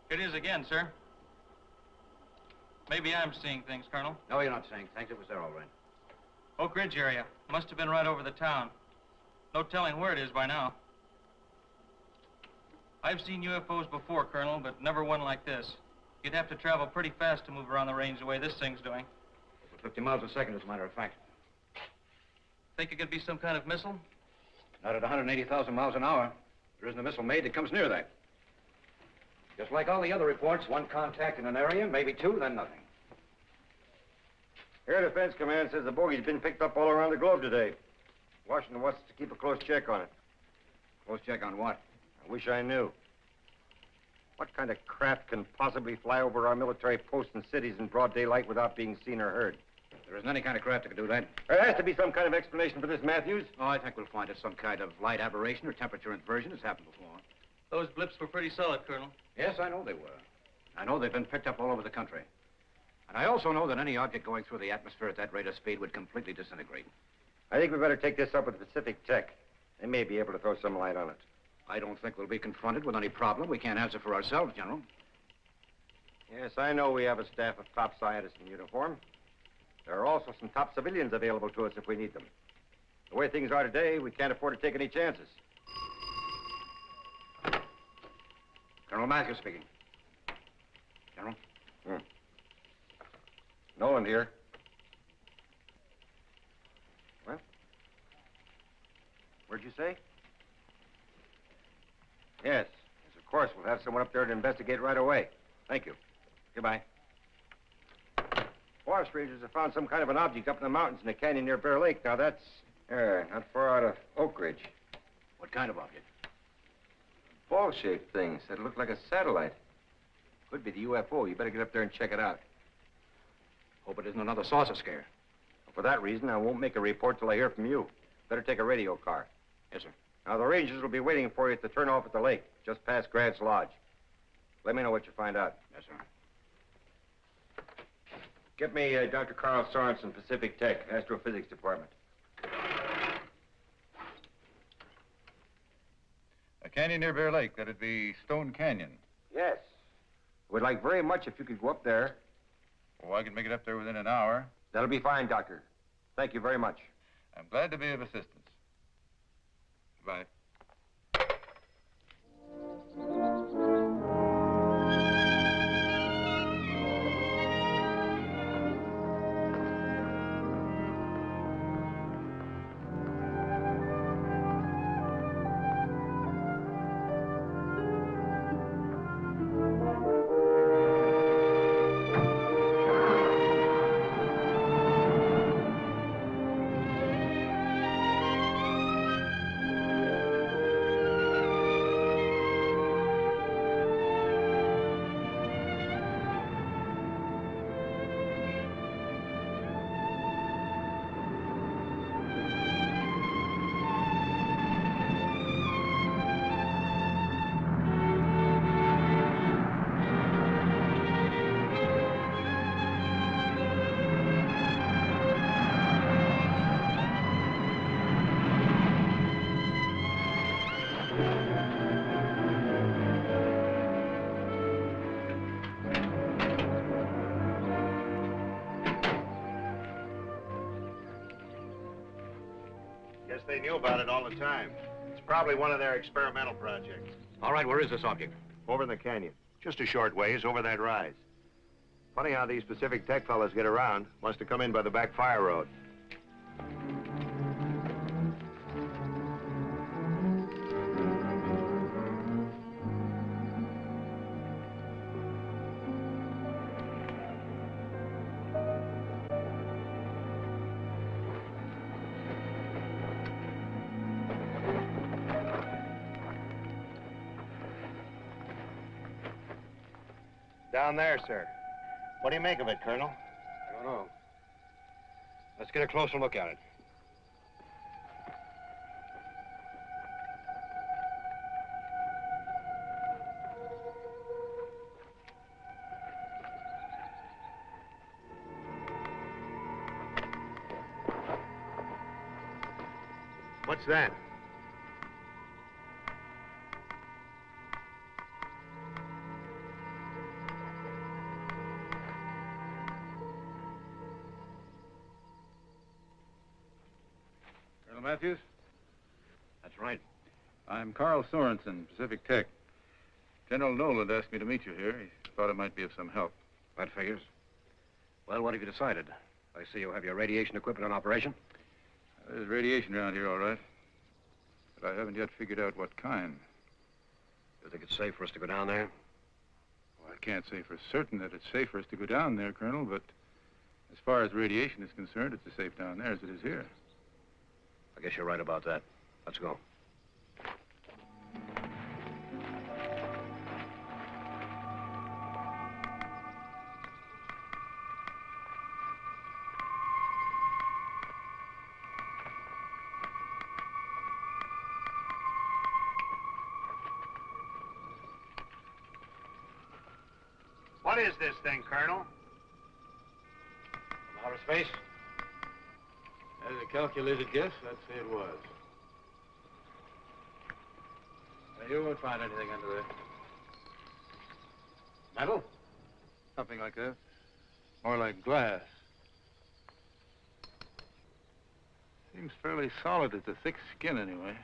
It is again, sir. Maybe I'm seeing things, Colonel. No, you're not seeing things. It was there all right. Oak Ridge area. Must have been right over the town. No telling where it is by now. I've seen UFOs before, Colonel, but never one like this. You'd have to travel pretty fast to move around the range the way this thing's doing. 50 miles a second, as a matter of fact. Think it could be some kind of missile? Not at 180,000 miles an hour. There isn't a missile made that comes near that. Just like all the other reports, one contact in an area, maybe two, then nothing. Air Defense Command says the bogey's been picked up all around the globe today. Washington wants to keep a close check on it. Close check on what? I wish I knew. What kind of craft can possibly fly over our military posts and cities in broad daylight without being seen or heard? There isn't any kind of craft that can do that. There has to be some kind of explanation for this, Matthews. Oh, I think we'll find it some kind of light aberration or temperature inversion. It's happened before. Those blips were pretty solid, Colonel. Yes, I know they were. I know they've been picked up all over the country. And I also know that any object going through the atmosphere at that rate of speed would completely disintegrate. I think we better take this up with Pacific Tech. They may be able to throw some light on it. I don't think we'll be confronted with any problem we can't answer for ourselves, General. Yes, I know we have a staff of top scientists in uniform. There are also some top civilians available to us if we need them. The way things are today, we can't afford to take any chances. Colonel Matthews speaking. General? Nolan here. Well? Where'd you say? Yes, of course. We'll have someone up there to investigate right away. Thank you. Goodbye. Forest rangers have found some kind of an object up in the mountains in a canyon near Bear Lake. Now, that's not far out of Oak Ridge. What kind of object? Ball-shaped things that look like a satellite. Could be the UFO. You better get up there and check it out. Hope it isn't another saucer scare. For that reason, I won't make a report till I hear from you. Better take a radio car. Yes, sir. Now, the rangers will be waiting for you at the turnoff at the lake, just past Grant's Lodge. Let me know what you find out. Yes, sir. Get me Dr. Carl Sorensen, Pacific Tech, Astrophysics Department. A canyon near Bear Lake. That'd be Stone Canyon. Yes. Would like very much if you could go up there. Oh, I can make it up there within an hour. That'll be fine, Doctor. Thank you very much. I'm glad to be of assistance. Goodbye. They knew about it all the time. It's probably one of their experimental projects. All right, where is this object? Over in the canyon. Just a short ways over that rise. Funny how these Pacific Tech fellas get around. Must have come in by the back fire road. Down there, sir. What do you make of it, Colonel? I don't know. Let's get a closer look at it. What's that? Matthews? That's right. I'm Carl Sorensen, Pacific Tech. General Nolan asked me to meet you here. He thought it might be of some help. That figures. Well, what have you decided? I see you have your radiation equipment on operation. There's radiation around here, all right. But I haven't yet figured out what kind. You think it's safe for us to go down there? Well, I can't say for certain that it's safe for us to go down there, Colonel, but as far as radiation is concerned, it's as safe down there as it is here. I guess you're right about that. Let's go. What is this thing, Colonel? From outer space? As a calculated guess, I'd say it was. Now, you won't find anything under there. Metal? Something like that. More like glass. Seems fairly solid. It's a thick skin, anyway.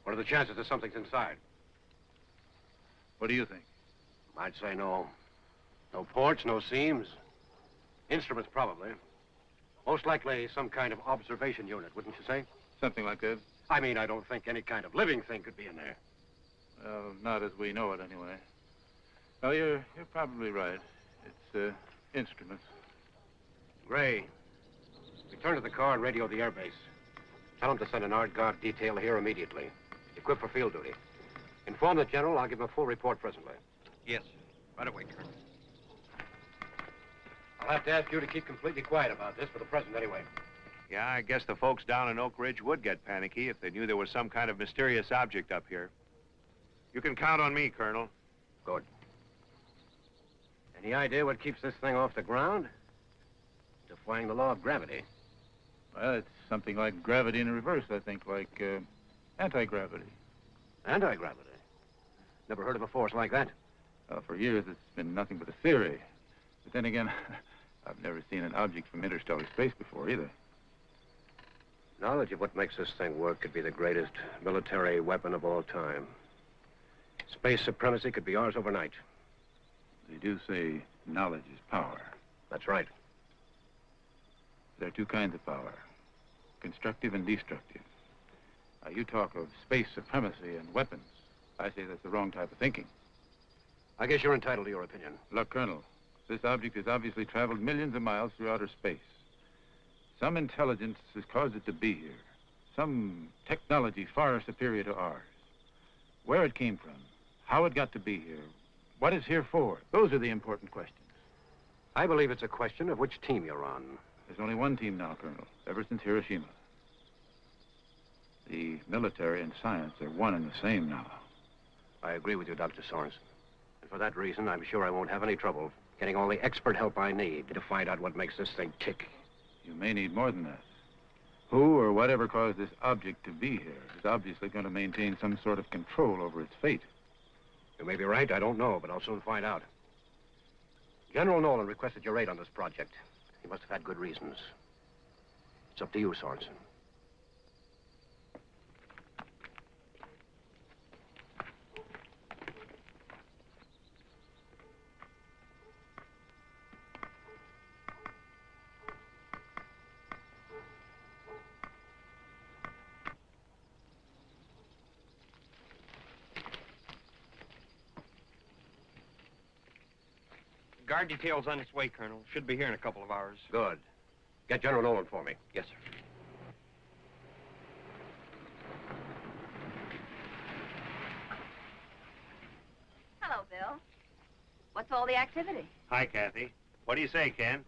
What are the chances that something's inside? What do you think? I'd say no. No ports, no seams. Instruments, probably. Most likely some kind of observation unit, wouldn't you say? Something like that. I mean, I don't think any kind of living thing could be in there. Well, not as we know it, anyway. No, you're probably right. It's, instruments. Gray, return to the car and radio the airbase. Tell them to send an art guard detail here immediately. Equipped for field duty. Inform the general. I'll give him a full report presently. Yes, sir. Right away, Colonel. I'll have to ask you to keep completely quiet about this for the present, anyway. Yeah, I guess the folks down in Oak Ridge would get panicky if they knew there was some kind of mysterious object up here. You can count on me, Colonel. Good. Any idea what keeps this thing off the ground? Defying the law of gravity. Well, it's something like gravity in reverse, I think, like, anti-gravity. Anti-gravity? Never heard of a force like that. For years, it's been nothing but a theory. But then again, I've never seen an object from interstellar space before, either. Knowledge of what makes this thing work could be the greatest military weapon of all time. Space supremacy could be ours overnight. They do say knowledge is power. That's right. There are two kinds of power, constructive and destructive. Now, you talk of space supremacy and weapons. I say that's the wrong type of thinking. I guess you're entitled to your opinion. Look, Colonel, this object has obviously traveled millions of miles through outer space. Some intelligence has caused it to be here. Some technology far superior to ours. Where it came from, how it got to be here, what it's here for, those are the important questions. I believe it's a question of which team you're on. There's only one team now, Colonel, ever since Hiroshima. The military and science are one and the same now. I agree with you, Dr. Sorensen. And for that reason, I'm sure I won't have any trouble getting all the expert help I need to find out what makes this thing tick. You may need more than that. Who or whatever caused this object to be here is obviously going to maintain some sort of control over its fate. You may be right, I don't know, but I'll soon find out. General Nolan requested your aid on this project. He must have had good reasons. It's up to you, Sorensen. Guard detail's on its way, Colonel. Should be here in a couple of hours. Good. Get General Nolan for me. Yes, sir. Hello, Bill. What's all the activity? Hi, Kathy. What do you say, Ken?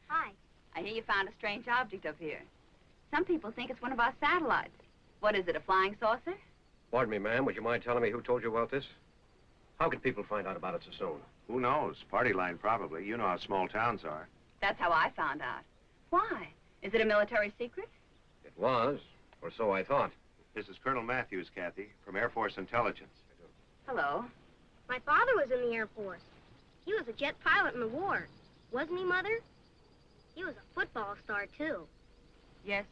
Hi. I hear you found a strange object up here. Some people think it's one of our satellites. What is it, a flying saucer? Pardon me, ma'am. Would you mind telling me who told you about this? How could people find out about it so soon? Who knows? Party line, probably. You know how small towns are. That's how I found out. Why? Is it a military secret? It was, or so I thought. This is Colonel Matthews, Kathy, from Air Force Intelligence. Hello. My father was in the Air Force. He was a jet pilot in the war. Wasn't he, Mother? He was a football star, too. Yes,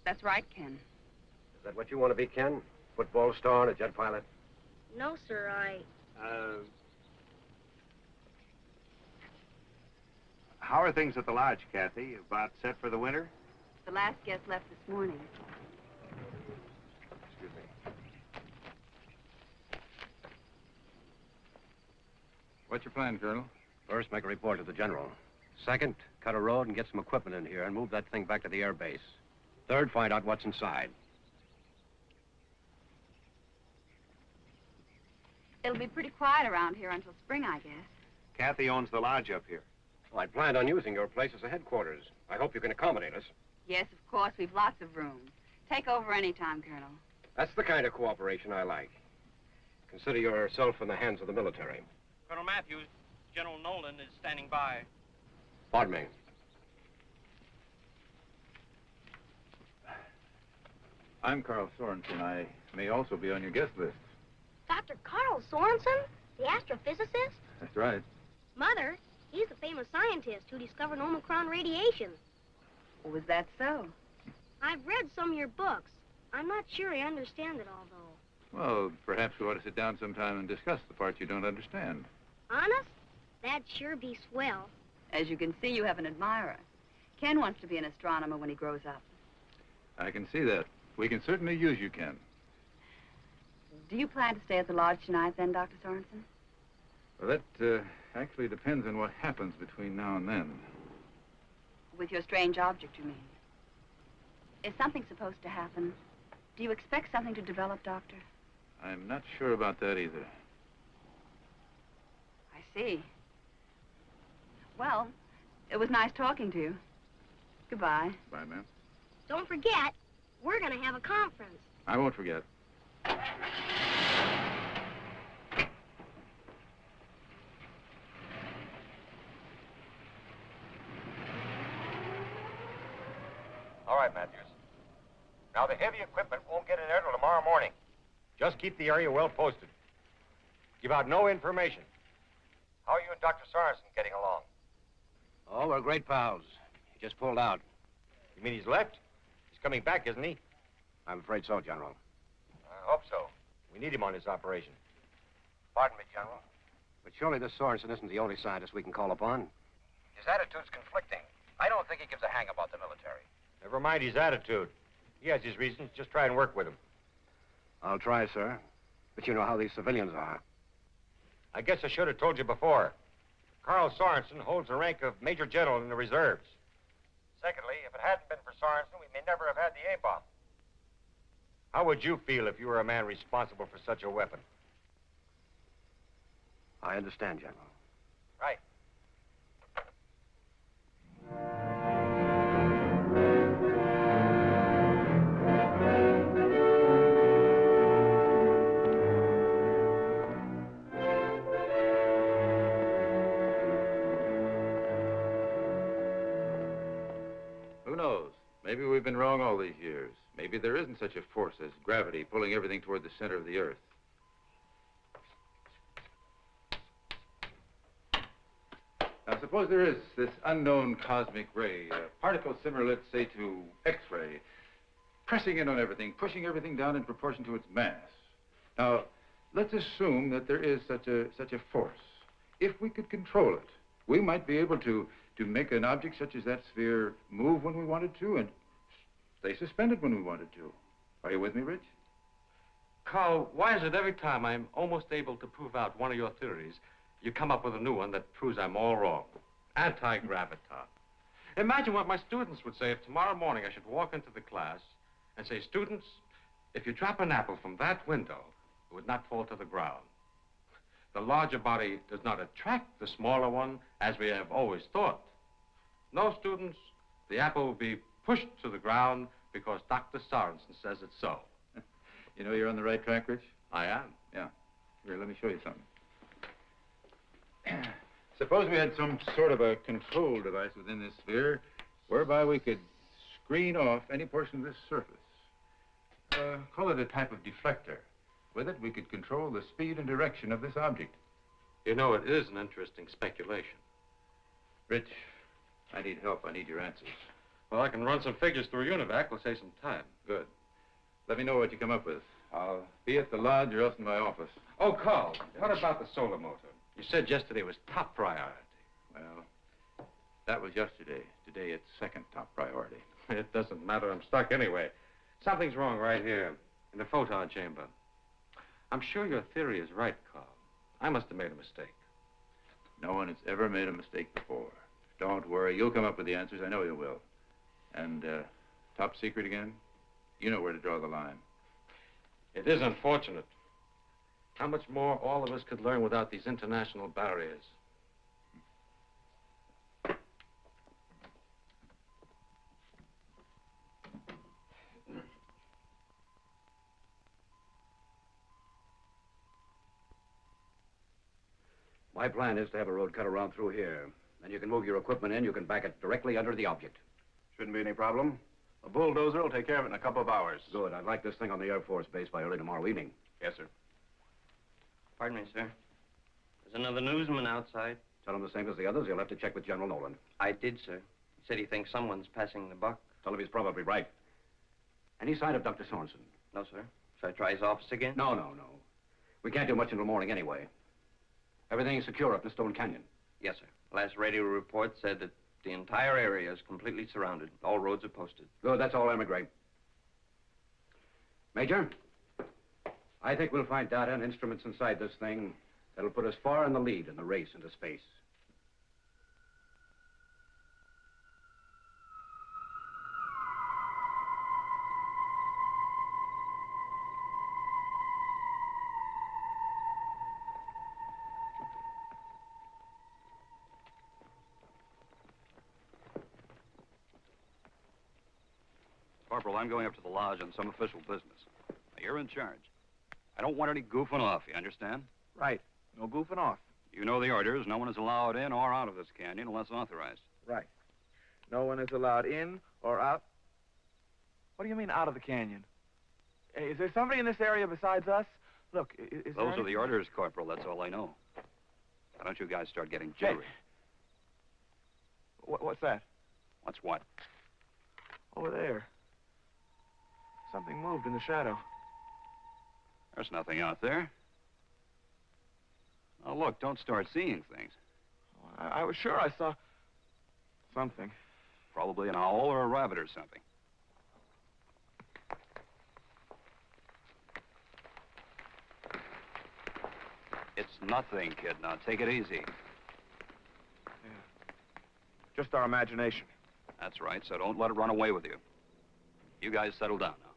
that's right, Ken. Is that what you want to be, Ken? Football star and a jet pilot? No, sir, How are things at the lodge, Kathy? About set for the winter? The last guest left this morning. Excuse me. What's your plan, Colonel? First, make a report to the general. Second, cut a road and get some equipment in here and move that thing back to the air base. Third, find out what's inside. It'll be pretty quiet around here until spring, I guess. Kathy owns the lodge up here. Well, I planned on using your place as a headquarters. I hope you can accommodate us. Yes, of course, we've lots of room. Take over any time, Colonel. That's the kind of cooperation I like. Consider yourself in the hands of the military. Colonel Matthews, General Nolan is standing by. Pardon me. I'm Carl Sorensen. I may also be on your guest list. Dr. Carl Sorensen, the astrophysicist? That's right. Mother, he's the famous scientist who discovered Omicron radiation. Was that so? I've read some of your books. I'm not sure I understand it all, though. Well, perhaps we ought to sit down sometime and discuss the parts you don't understand. Honest? That'd sure be swell. As you can see, you have an admirer. Ken wants to be an astronomer when he grows up. I can see that. We can certainly use you, Ken. Do you plan to stay at the lodge tonight, then, Dr. Sorensen? Well, that actually depends on what happens between now and then. With your strange object, you mean? Is something supposed to happen? Do you expect something to develop, Doctor? I'm not sure about that either. I see. Well, it was nice talking to you. Goodbye. Bye, ma'am. Don't forget, we're going to have a conference. I won't forget. All right, Matthews. Now, the heavy equipment won't get in there till tomorrow morning. Just keep the area well posted. Give out no information. How are you and Dr. Sorensen getting along? Oh, we're great pals. He just pulled out. You mean he's left? He's coming back, isn't he? I'm afraid so, General. I hope so. We need him on this operation. Pardon me, General. But surely this Sorensen isn't the only scientist we can call upon. His attitude's conflicting. I don't think he gives a hang about the military. Never mind his attitude. He has his reasons. Just try and work with him. I'll try, sir. But you know how these civilians are. I guess I should have told you before. Carl Sorensen holds the rank of Major General in the reserves. Secondly, if it hadn't been for Sorensen, we may never have had the A-bomb. How would you feel if you were a man responsible for such a weapon? I understand, General. Right. Who knows? Maybe we've been wrong all these years. Maybe there isn't such a force as gravity pulling everything toward the center of the Earth. Now, suppose there is this unknown cosmic ray, a particle similar, let's say, to X-ray, pressing in on everything, pushing everything down in proportion to its mass. Now, let's assume that there is such a force. If we could control it, we might be able to make an object such as that sphere move when we wanted to and stay suspended when we wanted to. Are you with me, Rich? Carl, why is it every time I'm almost able to prove out one of your theories, you come up with a new one that proves I'm all wrong? Anti-graviton. Imagine what my students would say if tomorrow morning I should walk into the class and say, students, if you drop an apple from that window, it would not fall to the ground. The larger body does not attract the smaller one, as we have always thought. No, students, the apple will be pushed to the ground because Dr. Sorensen says it's so. You know you're on the right track, Rich? I am. Yeah. Here, let me show you something. Suppose we had some sort of a control device within this sphere whereby we could screen off any portion of this surface. Call it a type of deflector. With it, we could control the speed and direction of this object. You know, it is an interesting speculation. Rich, I need help. I need your answers. Well, I can run some figures through UNIVAC. We'll save some time. Good. Let me know what you come up with. I'll be at the lodge or else in my office. Oh, Carl, what about the solar motor? You said yesterday it was top priority. Well, that was yesterday. Today it's second top priority. It doesn't matter. I'm stuck anyway. Something's wrong right here, in the photon chamber. I'm sure your theory is right, Carl. I must have made a mistake. No one has ever made a mistake before. Don't worry. You'll come up with the answers. I know you will. And, top secret again? You know where to draw the line. It is unfortunate. How much more all of us could learn without these international barriers. My plan is to have a road cut around through here. Then you can move your equipment in. You can back it directly under the object. Shouldn't be any problem. A bulldozer will take care of it in a couple of hours. Good. I'd like this thing on the Air Force base by early tomorrow evening. Yes, sir. Pardon me, sir. There's another newsman outside. Tell him the same as the others. He'll have to check with General Nolan. I did, sir. He said he thinks someone's passing the buck. Tell him he's probably right. Any sign of Dr. Sorensen? No, sir. Should I try his office again? No. We can't do much until morning anyway. Everything's secure up in the Stone Canyon. Yes, sir. Last radio report said that the entire area is completely surrounded. All roads are posted. Good, that's all, Emigrate. Major, I think we'll find data and instruments inside this thing that'll put us far in the lead in the race into space. Corporal, I'm going up to the lodge on some official business. Now, you're in charge. I don't want any goofing off, you understand? Right. No goofing off. You know the orders. No one is allowed in or out of this canyon unless authorized. Right. No one is allowed in or out. What do you mean out of the canyon? Hey, is there somebody in this area besides us? Look, is Those are the orders, Corporal. That's all I know. Now, don't you guys start getting Hey. jittery. What's that? What's what? Over there. Something moved in the shadow. There's nothing out there. Oh, look, don't start seeing things. I was sure I saw something. Probably an owl or a rabbit or something. It's nothing, kid. Now, take it easy. Yeah. Just our imagination. That's right, so don't let it run away with you. You guys settle down now.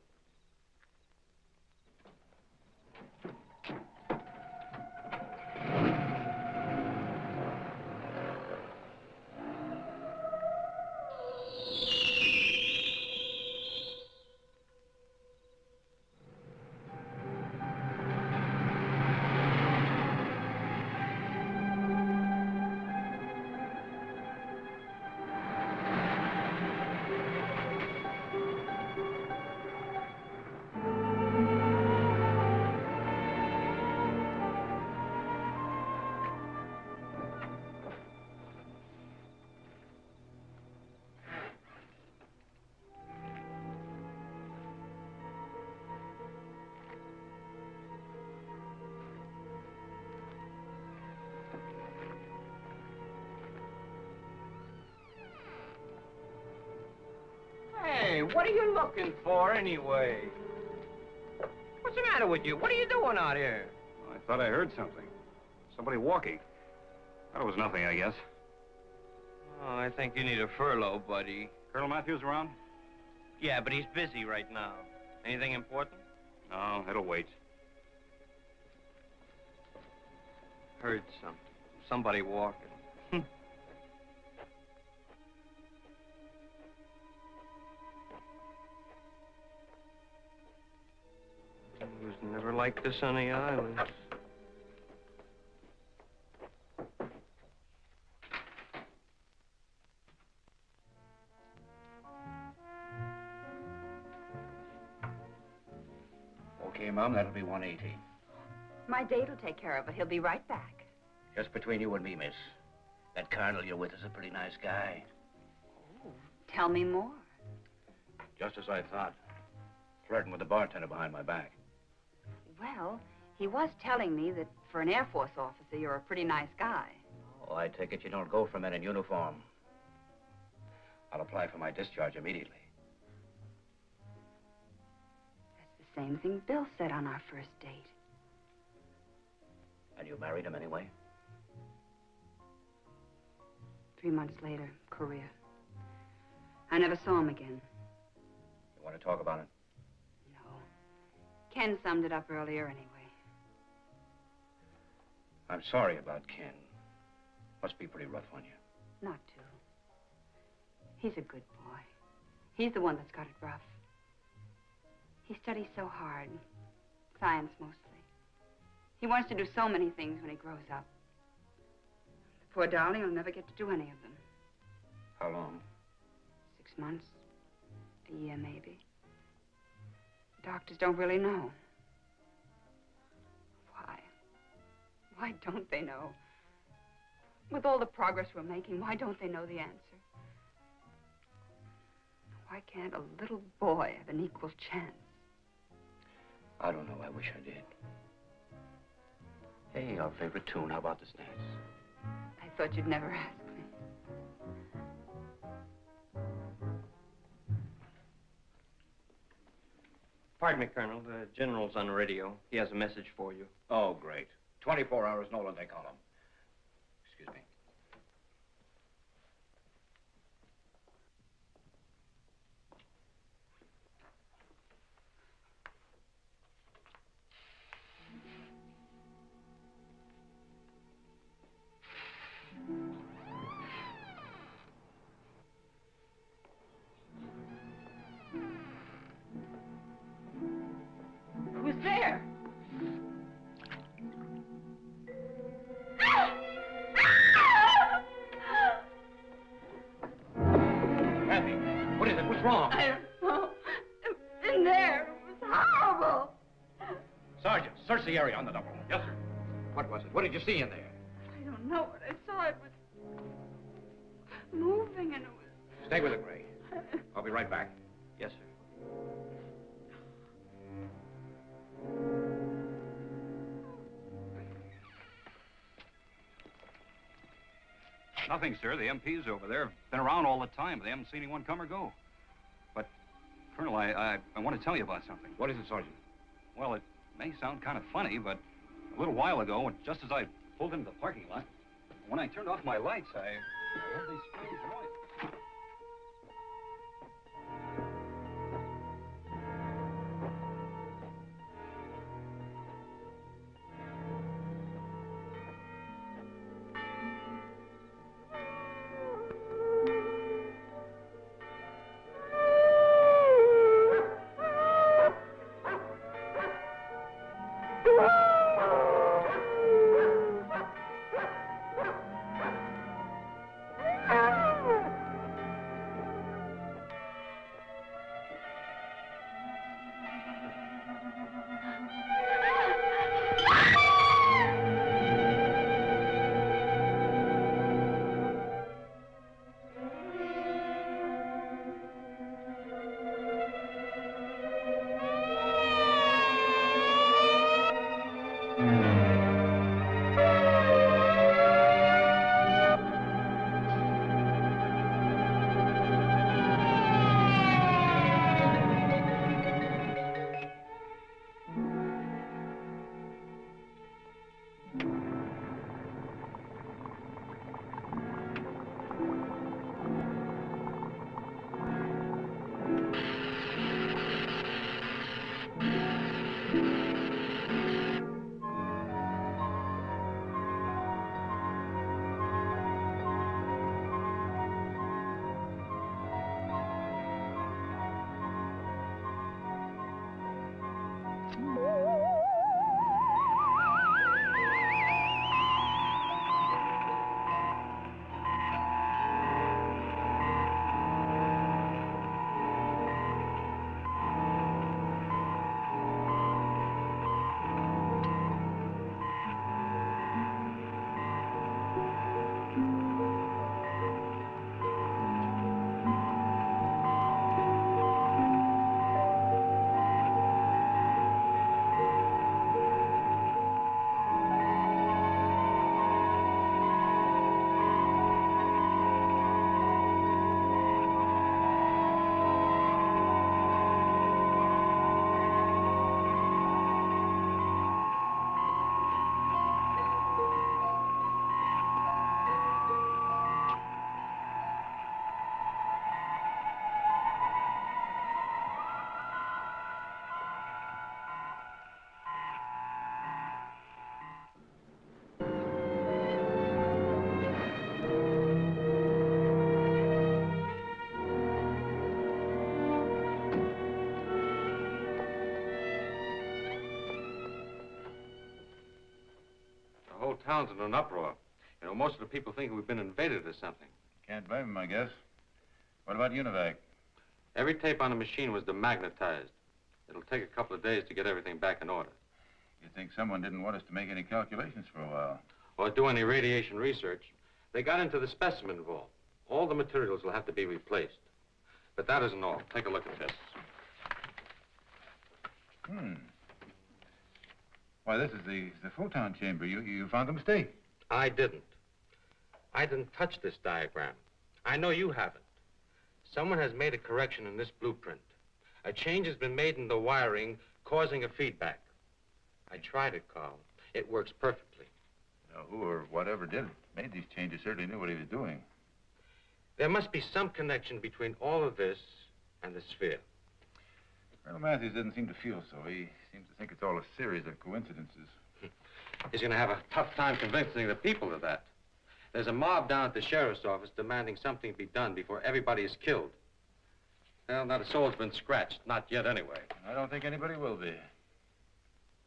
Hey, what are you looking for anyway? What's the matter with you? What are you doing out here? I thought I heard something. Somebody walking. That was nothing, I guess. Oh, I think you need a furlough, buddy. Colonel Matthews around? Yeah, but he's busy right now. Anything important? No, it'll wait. Heard something. Somebody walking. It was never like this on the islands. Okay, Mom, that'll be 180. My date will take care of it. He'll be right back. Just between you and me, miss. That colonel you're with is a pretty nice guy. Tell me more. Just as I thought. flirting with the bartender behind my back. Well, he was telling me that for an Air Force officer, you're a pretty nice guy. Oh, I take it you don't go for men in uniform. I'll apply for my discharge immediately. That's the same thing Bill said on our first date. And you married him anyway? 3 months later, Korea. I never saw him again. You want to talk about it? No. Ken summed it up earlier anyway. I'm sorry about Ken. Must be pretty rough on you. Not to. He's a good boy. He's the one that's got it rough. He studies so hard. Science mostly. He wants to do so many things when he grows up. The poor darling will never get to do any of them. How long? 6 months. A year, maybe. Doctors don't really know. Why? Why don't they know? With all the progress we're making, why don't they know the answer? Why can't a little boy have an equal chance? I don't know. I wish I did. Hey, our favorite tune. How about this dance? I thought you'd never ask me. Pardon me, Colonel. The general's on the radio. He has a message for you. Oh, great. 24 hours, Nolan, they call him. Excuse me. Who's there? Kathy, what is it? What's wrong? I don't know. In there. It was horrible. Sergeant, search the area on the double. Yes, sir. What was it? What did you see in there? I don't know what I saw. It was moving and it was... Stay with it, Gray. I'll be right back. Yes, sir. Nothing, sir. The MPs over there have been around all the time. They haven't seen anyone come or go. But, Colonel, I want to tell you about something. What is it, Sergeant? Well, it may sound kind of funny, but a little while ago, just as I pulled into the parking lot, when I turned off my lights, I heard these strange noises. town's in an uproar. You know, most of the people think we've been invaded or something. Can't blame them, I guess. What about Univac? Every tape on the machine was demagnetized. It'll take a couple of days to get everything back in order. You'd think someone didn't want us to make any calculations for a while. Or do any radiation research. They got into the specimen vault. All the materials will have to be replaced. But that isn't all. Take a look at this. Why, this is the photon chamber. You found a mistake. I didn't. I didn't touch this diagram. I know you haven't. Someone has made a correction in this blueprint. A change has been made in the wiring, causing a feedback. I tried it, Carl. It works perfectly. Now, who or whatever made these changes certainly knew what he was doing. There must be some connection between all of this and the sphere. Colonel Matthews doesn't seem to feel so. He seems to think it's all a series of coincidences. He's going to have a tough time convincing the people of that. There's a mob down at the sheriff's office demanding something be done before everybody is killed. Well, not a soul's been scratched. Not yet, anyway. I don't think anybody will be.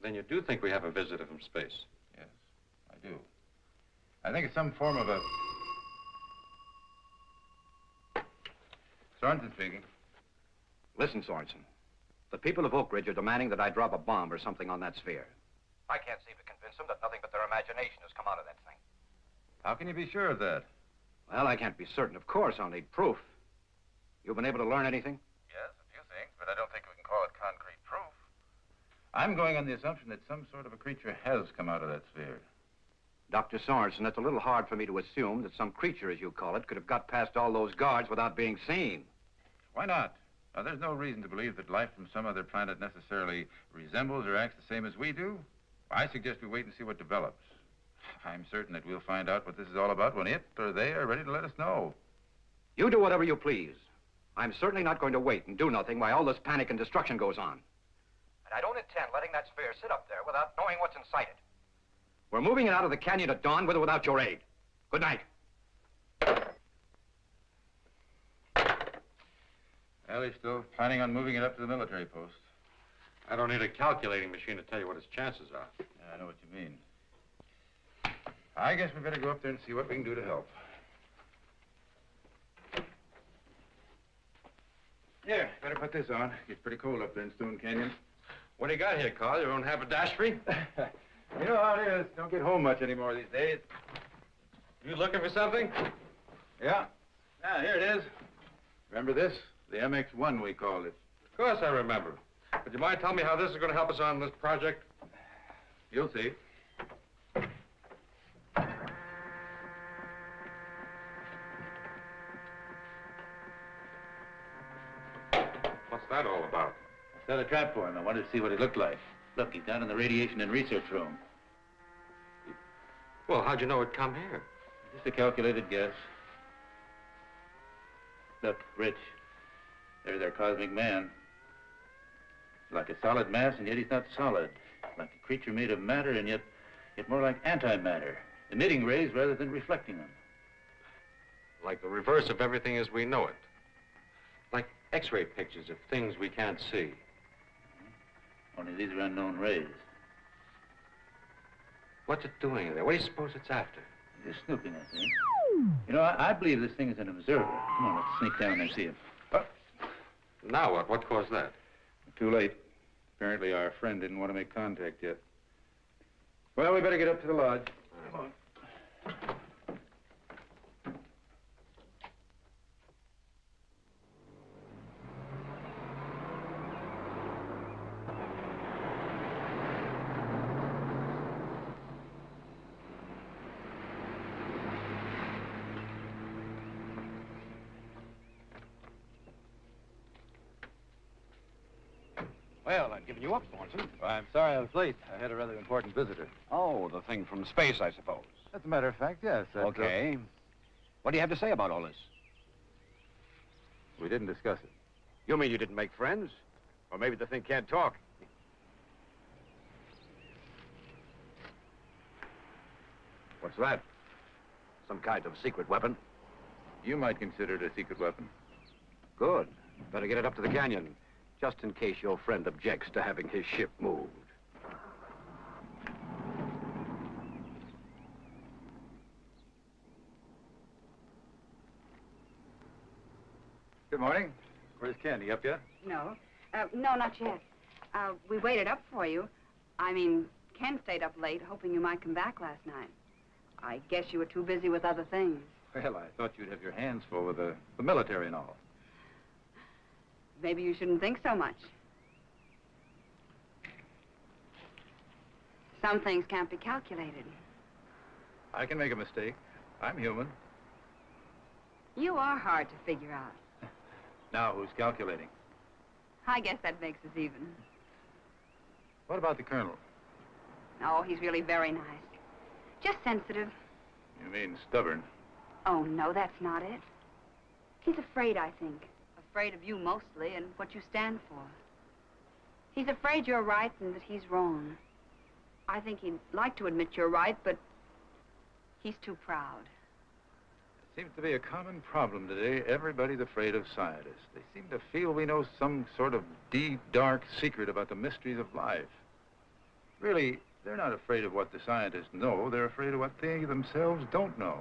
Then you do think we have a visitor from space? Yes, I do. I think it's some form of a... Sorensen speaking. Listen, Sorensen. The people of Oak Ridge are demanding that I drop a bomb or something on that sphere. I can't seem to convince them that nothing but their imagination has come out of that thing. How can you be sure of that? Well, I can't be certain. Of course, I'll need proof. You've been able to learn anything? Yes, a few things, but I don't think we can call it concrete proof. I'm going on the assumption that some sort of a creature has come out of that sphere. Dr. Sorensen, it's a little hard for me to assume that some creature, as you call it, could have got past all those guards without being seen. Why not? Now, there's no reason to believe that life from some other planet necessarily resembles or acts the same as we do. I suggest we wait and see what develops. I'm certain that we'll find out what this is all about when it or they are ready to let us know. You do whatever you please. I'm certainly not going to wait and do nothing while all this panic and destruction goes on. And I don't intend letting that sphere sit up there without knowing what's inside it. We're moving it out of the canyon at dawn with or without your aid. Good night. Well, he's still planning on moving it up to the military post. I don't need a calculating machine to tell you what his chances are. Yeah, I know what you mean. I guess we better go up there and see what we can do to help. Here, better put this on. It's pretty cold up there in Stone Canyon. What do you got here, Carl? Your own haberdashery? You know how it is. Don't get home much anymore these days. You looking for something? Yeah. Ah, here it is. Remember this? The MX-1, we called it. Of course I remember. Would you mind telling me how this is going to help us on this project? You'll see. What's that all about? I set a trap for him. I wanted to see what he looked like. Look, he's down in the radiation and research room. Well, how'd you know it'd come here? Just a calculated guess. Look, Rich. There's our cosmic man. Like a solid mass, and yet he's not solid. Like a creature made of matter, and yet more like antimatter. Emitting rays rather than reflecting them. Like the reverse of everything as we know it. Like X-ray pictures of things we can't see. Only these are unknown rays. What's it doing there? What do you suppose it's after? They're snooping, I think. You know, I believe this thing is an observer. Come on, let's sneak down and see him. Oh. Now what? What caused that? Too late. Apparently our friend didn't want to make contact yet. Well, we better get up to the lodge. Come on. Well, I'd given you up, Swanson. Well, I'm sorry I was late. I had a rather important visitor. Oh, the thing from space, I suppose. As a matter of fact, yes. Okay. What do you have to say about all this? We didn't discuss it. You mean you didn't make friends? Or maybe the thing can't talk? What's that? Some kind of secret weapon? You might consider it a secret weapon. Good. Better get it up to the canyon, just in case your friend objects to having his ship moved. Good morning. Where's Ken? He up yet? No. No, not yet. We waited up for you. I mean, Ken stayed up late, hoping you might come back last night. I guess you were too busy with other things. Well, I thought you'd have your hands full with the military and all. Maybe you shouldn't think so much. Some things can't be calculated. I can make a mistake. I'm human. You are hard to figure out. Now, who's calculating? I guess that makes us even. What about the colonel? Oh, he's really very nice. Just sensitive. You mean stubborn? Oh, no, that's not it. He's afraid, I think. Afraid of you mostly and what you stand for. He's afraid you're right and that he's wrong. I think he'd like to admit you're right, but he's too proud. It seems to be a common problem today. Everybody's afraid of scientists. They seem to feel we know some sort of deep, dark secret about the mysteries of life. Really, they're not afraid of what the scientists know. They're afraid of what they themselves don't know.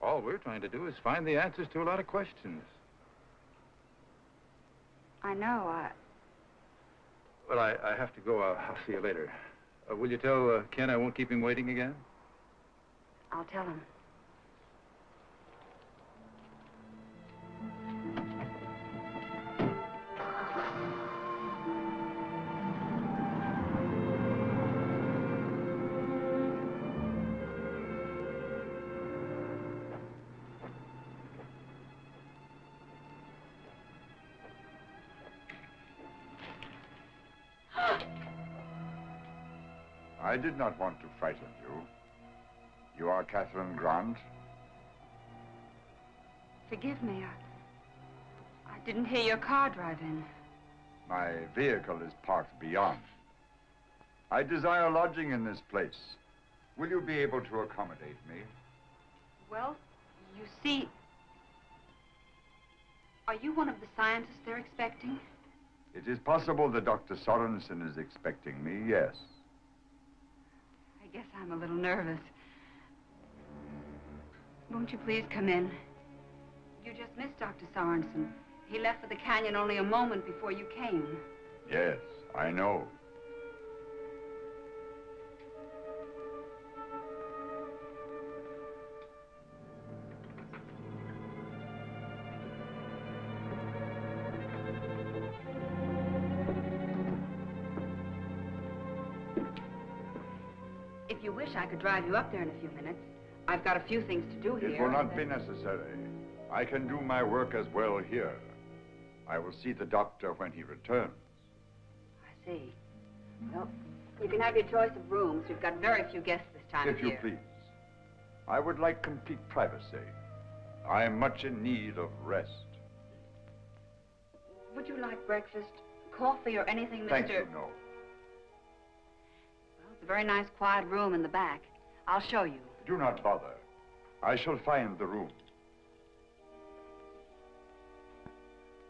All we're trying to do is find the answers to a lot of questions. I know. Well, I have to go. I'll see you later. Will you tell Ken I won't keep him waiting again? I'll tell him. I did not want to frighten you. You are Catherine Grant? Forgive me. I didn't hear your car drive in. My vehicle is parked beyond. I desire lodging in this place. Will you be able to accommodate me? Well, you see... Are you one of the scientists they're expecting? It is possible that Dr. Sorensen is expecting me, yes. I guess I'm a little nervous. Won't you please come in? You just missed Dr. Sorensen. He left for the canyon only a moment before you came. Yes, I know. If you wish, I could drive you up there in a few minutes. I've got a few things to do here. It will not be necessary. I can do my work as well here. I will see the doctor when he returns. I see. Well, you can have your choice of rooms. We've got very few guests this time of If you year. please. I would like complete privacy. I am much in need of rest. Would you like breakfast, coffee, or anything, Mr. Thank you, no. It's a very nice, quiet room in the back. I'll show you. Do not bother. I shall find the room.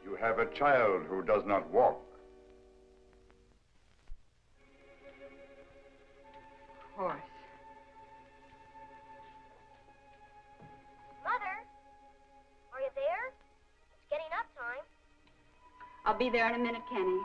You have a child who does not walk. Of course. Mother, are you there? It's getting up time. I'll be there in a minute, Kenny.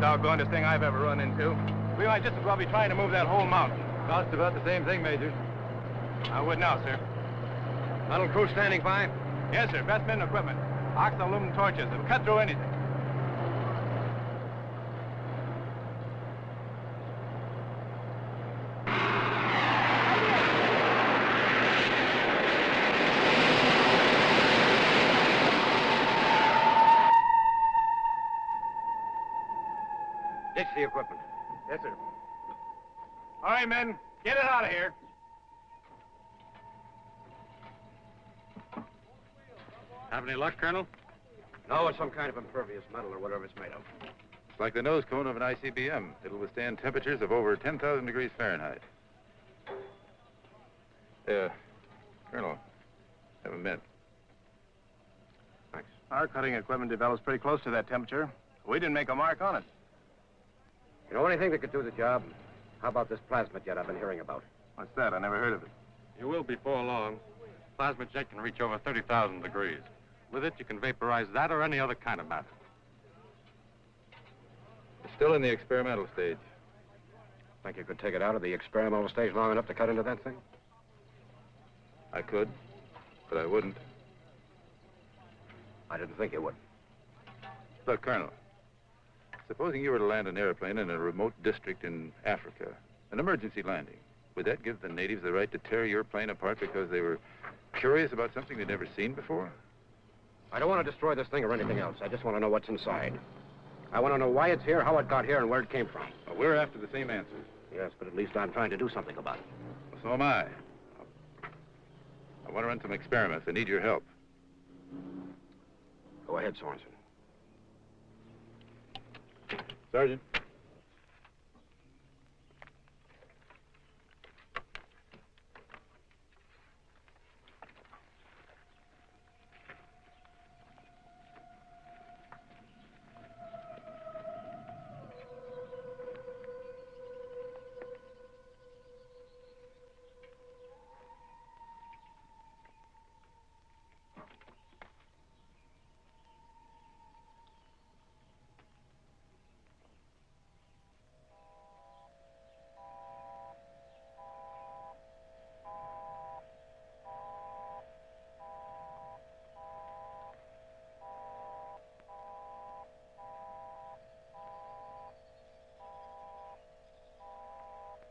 Doggonest thing I've ever run into. We might just as well be trying to move that whole mountain. Costs about the same thing, Major. I would now, sir. Tunnel crew standing by? Yes, sir. Best men and equipment. Ox aluminum torches. It'll cut through anything. Ditch the equipment. Yes, sir. All right, men, get it out of here. Have any luck, Colonel? No, it's some kind of impervious metal or whatever it's made of. It's like the nose cone of an ICBM. It'll withstand temperatures of over 10,000 degrees Fahrenheit. Colonel, have a mint. Thanks. Our cutting equipment develops pretty close to that temperature. We didn't make a mark on it. You know anything that could do the job? How about this plasma jet I've been hearing about? What's that? I never heard of it. You will before long. Plasma jet can reach over 30,000 degrees. With it, you can vaporize that or any other kind of matter. It's still in the experimental stage. Think you could take it out of the experimental stage long enough to cut into that thing? I could, but I wouldn't. I didn't think you would. Look, Colonel, supposing you were to land an airplane in a remote district in Africa, an emergency landing, would that give the natives the right to tear your plane apart because they were curious about something they'd never seen before? I don't want to destroy this thing or anything else. I just want to know what's inside. I want to know why it's here, how it got here, and where it came from. Well, we're after the same answers. Yes, but at least I'm trying to do something about it. Well, so am I. I want to run some experiments. I need your help. Go ahead, Sorensen. Sergeant.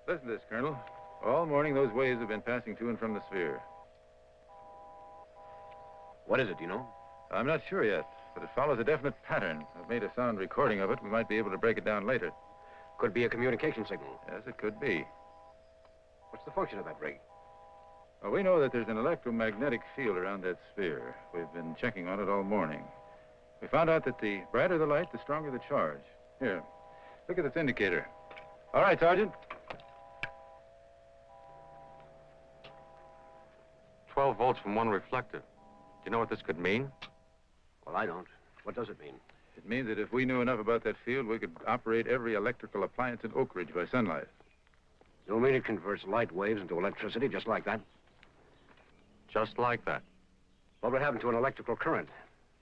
Listen to this, Colonel. All morning, those waves have been passing to and from the sphere. What is it, do you know? I'm not sure yet, but it follows a definite pattern. I've made a sound recording of it. We might be able to break it down later. Could be a communication signal. Yes, it could be. What's the function of that rig? Well, we know that there's an electromagnetic field around that sphere. We've been checking on it all morning. We found out that the brighter the light, the stronger the charge. Here, look at this indicator. All right, Sergeant. 12 volts from one reflector. Do you know what this could mean? Well, I don't. What does it mean? It means that if we knew enough about that field, we could operate every electrical appliance in Oak Ridge by sunlight. You mean it converts light waves into electricity just like that? Just like that. What would happen to an electrical current?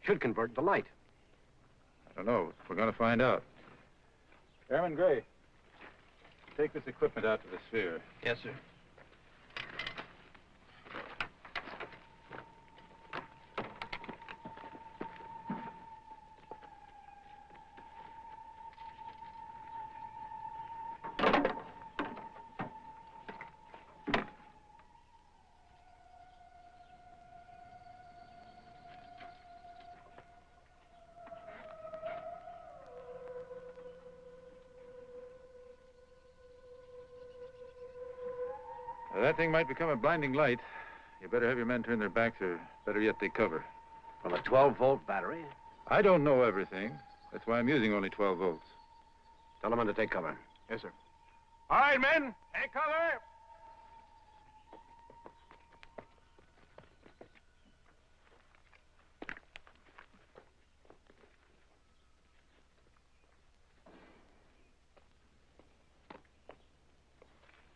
Should convert to light. I don't know. We're going to find out. Airman Gray, take this equipment out to the sphere. Yes, sir. That thing might become a blinding light. You better have your men turn their backs, or better yet, take cover. From a 12-volt battery? I don't know everything. That's why I'm using only 12 volts. Tell the men to take cover. Yes, sir. All right, men, take cover.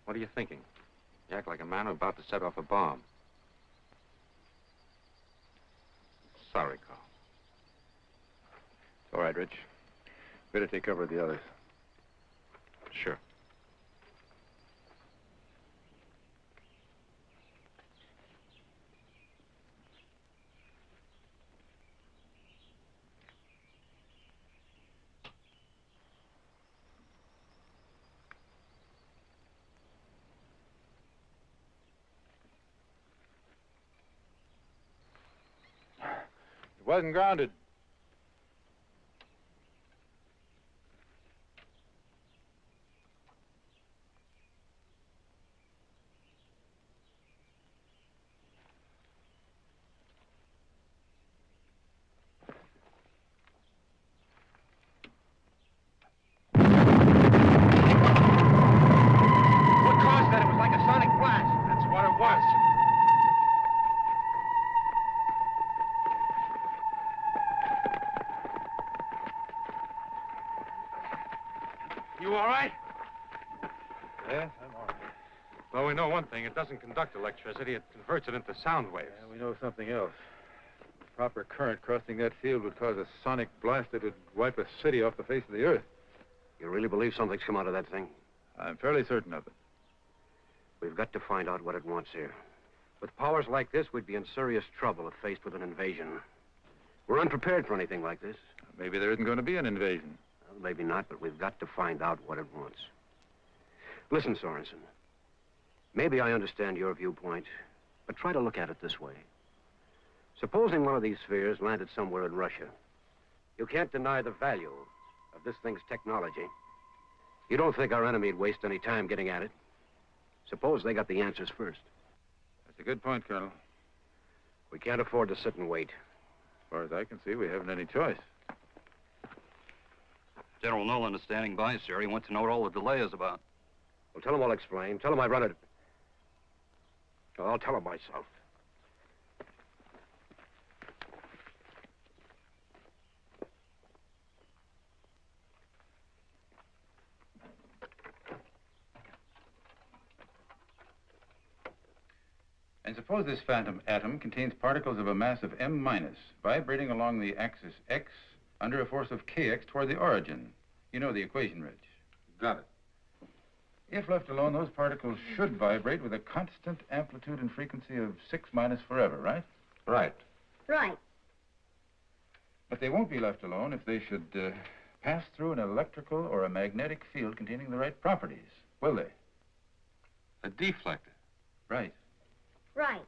What are you thinking? You act like a man about to set off a bomb. Sorry, Carl. All right, Rich. Better take cover of the others. Sure. It wasn't grounded. all right? Yes, I'm all right. Well, we know one thing. It doesn't conduct electricity. It converts it into sound waves. Yeah, we know something else. Proper current crossing that field would cause a sonic blast that would wipe a city off the face of the earth. You really believe something's come out of that thing? I'm fairly certain of it. We've got to find out what it wants here. With powers like this, we'd be in serious trouble if faced with an invasion. We're unprepared for anything like this. Maybe there isn't going to be an invasion. Well, maybe not, but we've got to find out what it wants. Listen, Sorensen. Maybe I understand your viewpoint, but try to look at it this way. Supposing one of these spheres landed somewhere in Russia. You can't deny the value of this thing's technology. You don't think our enemy'd waste any time getting at it? Suppose they got the answers first. That's a good point, Colonel. We can't afford to sit and wait. As far as I can see, we haven't any choice. General Nolan is standing by, sir. He wants to know what all the delay is about. Well, tell him I'll explain. Tell him I run it. Oh, I'll tell him myself. And suppose this phantom atom contains particles of a mass of M- vibrating along the axis X under a force of Kx toward the origin. You know the equation, Rich. Got it. If left alone, those particles should vibrate with a constant amplitude and frequency of 6- forever, right? Right. Right. But they won't be left alone if they should pass through an electrical or a magnetic field containing the right properties, will they? A deflector. Right. Right.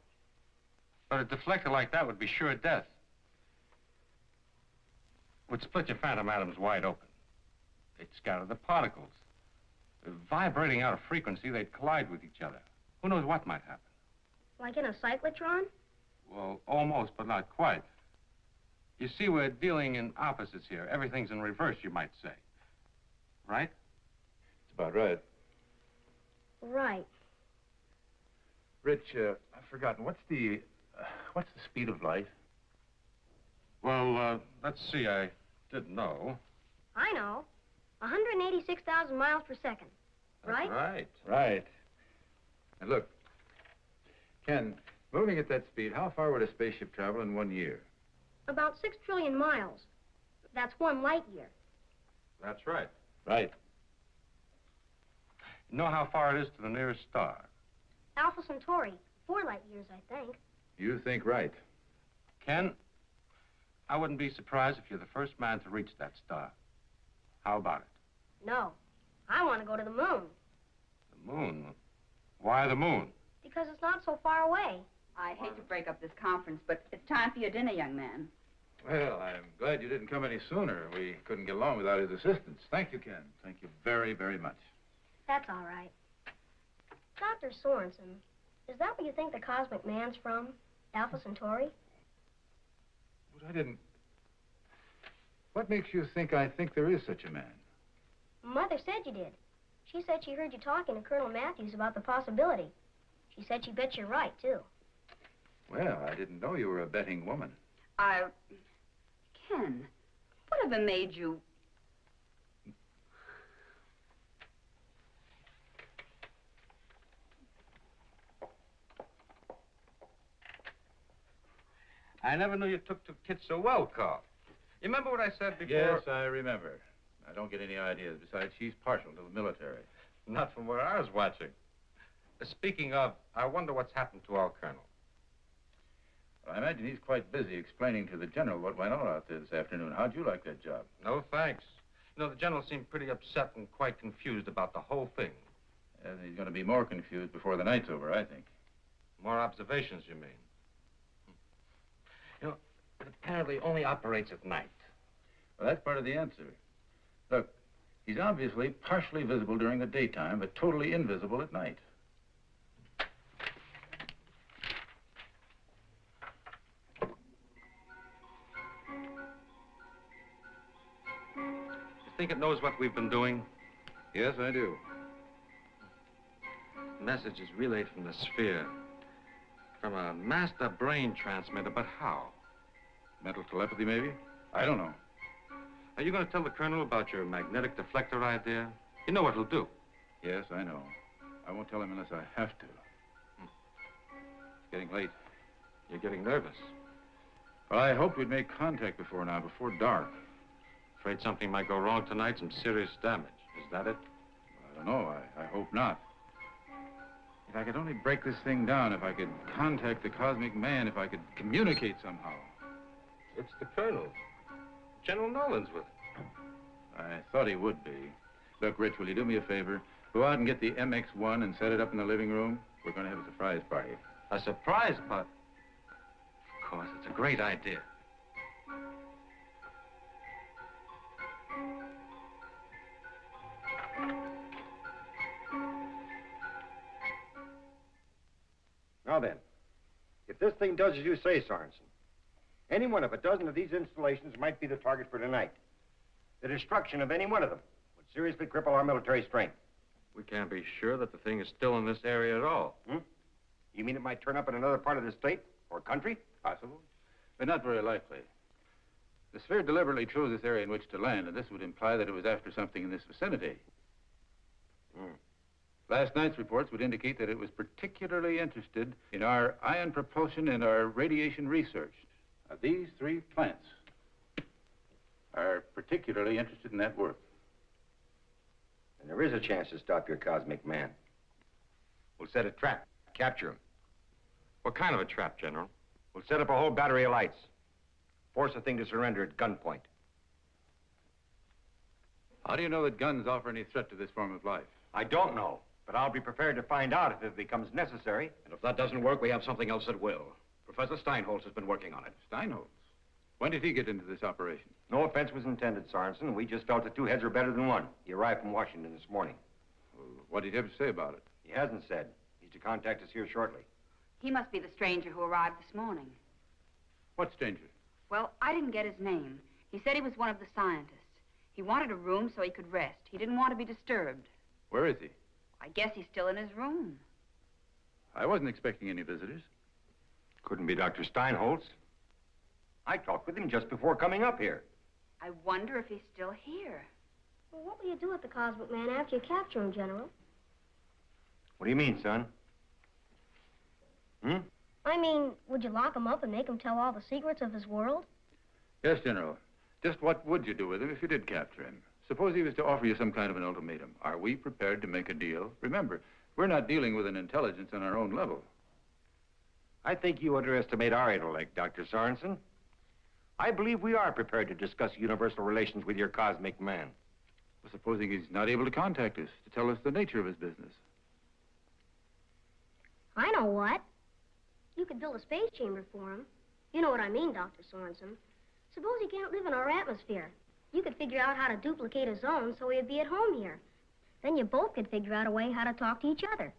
But a deflector like that would be sure death. Would split your phantom atoms wide open. They'd scatter the particles. Vibrating out of frequency, they'd collide with each other. Who knows what might happen? Like in a cyclotron? Well, almost, but not quite. You see, we're dealing in opposites here. Everything's in reverse, you might say. Right? It's about right. Right. Rich, I've forgotten. What's the speed of light? Well, let's see. I didn't know. I know. 186,000 miles per second. Right? Right. Right. And look, Ken, moving at that speed, how far would a spaceship travel in 1 year? About 6 trillion miles. That's 1 light year. That's right. Right. You know how far it is to the nearest star? Alpha Centauri. 4 light years, I think. You think right. Ken, I wouldn't be surprised if you're the first man to reach that star. How about it? No. I want to go to the moon. The moon? Why the moon? Because it's not so far away. I hate to break up this conference, but it's time for your dinner, young man. Well, I'm glad you didn't come any sooner. We couldn't get along without his assistance. Thank you, Ken. Thank you very, very much. That's all right. Dr. Sorensen, is that what you think the cosmic man's from? Alpha Centauri? But I didn't... What makes you think I think there is such a man? Mother said you did. She said she heard you talking to Colonel Matthews about the possibility. She said she bet you're right, too. Well, I didn't know you were a betting woman. Ken, whatever made you... I never knew you took to kids so well, Carl. You remember what I said before? Yes, I remember. I don't get any ideas. Besides, she's partial to the military. Not from where I was watching. Speaking of, I wonder what's happened to our colonel. Well, I imagine he's quite busy explaining to the general what went on out there this afternoon. How'd you like that job? No, thanks. You know, the general seemed pretty upset and quite confused about the whole thing. And he's going to be more confused before the night's over, I think. More observations, you mean? You know, it apparently only operates at night. Well, that's part of the answer. Look, he's obviously partially visible during the daytime, but totally invisible at night. You think it knows what we've been doing? Yes, I do. The message is relayed from the sphere. From a master brain transmitter, but how? Mental telepathy, maybe? I don't know. Are you going to tell the colonel about your magnetic deflector idea? You know what he'll do. Yes, I know. I won't tell him unless I have to. It's getting late. You're getting nervous. Well, I hoped we'd make contact before now, before dark. Afraid something might go wrong tonight, some serious damage. Is that it? I don't know. I hope not. If I could only break this thing down, if I could contact the cosmic man, if I could communicate somehow. It's the Colonel. General Nolan's with him. I thought he would be. Look, Rich, will you do me a favor? Go out and get the MX-1 and set it up in the living room. We're going to have a surprise party. A surprise party? Of course, it's a great idea. Now then, if this thing does as you say, Sorensen, any one of a dozen of these installations might be the target for tonight. The destruction of any one of them would seriously cripple our military strength. We can't be sure that the thing is still in this area at all. You mean it might turn up in another part of the state or country? Possible, but not very likely. The sphere deliberately chose this area in which to land, and this would imply that it was after something in this vicinity. Last night's reports would indicate that it was particularly interested in our ion propulsion and our radiation research. Now, these 3 plants are particularly interested in that work. And there is a chance to stop your cosmic man. We'll set a trap, capture him. What kind of a trap, General? We'll set up a whole battery of lights. Force the thing to surrender at gunpoint. How do you know that guns offer any threat to this form of life? I don't know, but I'll be prepared to find out if it becomes necessary. And if that doesn't work, we have something else that will. Professor Steinholz has been working on it. Steinholz? When did he get into this operation? No offense was intended, Sorensen. We just felt that 2 heads were better than 1. He arrived from Washington this morning. Well, what did he have to say about it? He hasn't said. He's to contact us here shortly. He must be the stranger who arrived this morning. What stranger? Well, I didn't get his name. He said he was one of the scientists. He wanted a room so he could rest. He didn't want to be disturbed. Where is he? I guess he's still in his room. I wasn't expecting any visitors. Couldn't be Dr. Steinholz. I talked with him just before coming up here. I wonder if he's still here. Well, what will you do with the Cosmic Man after you capture him, General? What do you mean, son? I mean, would you lock him up and make him tell all the secrets of his world? Yes, General. Just what would you do with him if you did capture him? Suppose he was to offer you some kind of an ultimatum. Are we prepared to make a deal? Remember, we're not dealing with an intelligence on our own level. I think you underestimate our intellect, Dr. Sorensen. I believe we are prepared to discuss universal relations with your cosmic man. Well, supposing he's not able to contact us to tell us the nature of his business. I know what. You could build a space chamber for him. You know what I mean, Dr. Sorensen. Suppose he can't live in our atmosphere. You could figure out how to duplicate his own so he'd be at home here. Then you both could figure out a way how to talk to each other.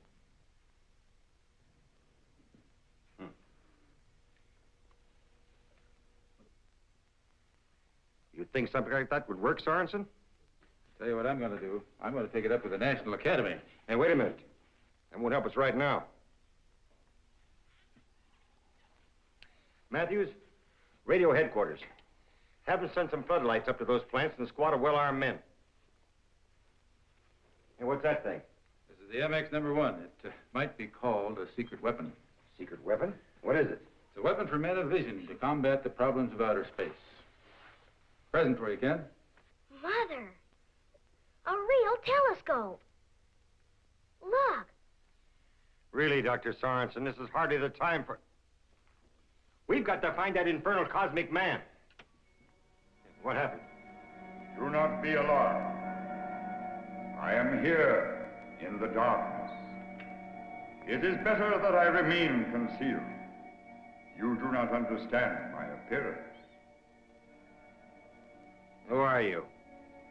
You think something like that would work, Sorensen? Tell you what I'm going to do. I'm going to take it up with the National Academy. Hey, wait a minute. That won't help us right now. Matthews, radio headquarters. Have them send some floodlights up to those plants and a squad of well-armed men. Hey, what's that thing? This is the MX #1. It might be called a secret weapon. Secret weapon? What is it? It's a weapon for men of vision to combat the problems of outer space. Present for you, Ken. Mother, a real telescope. Look. Really, Dr. Sorensen, this is hardly the time for... We've got to find that infernal cosmic man. What happened? Do not be alarmed. I am here in the darkness. It is better that I remain concealed. You do not understand my appearance. Who are you?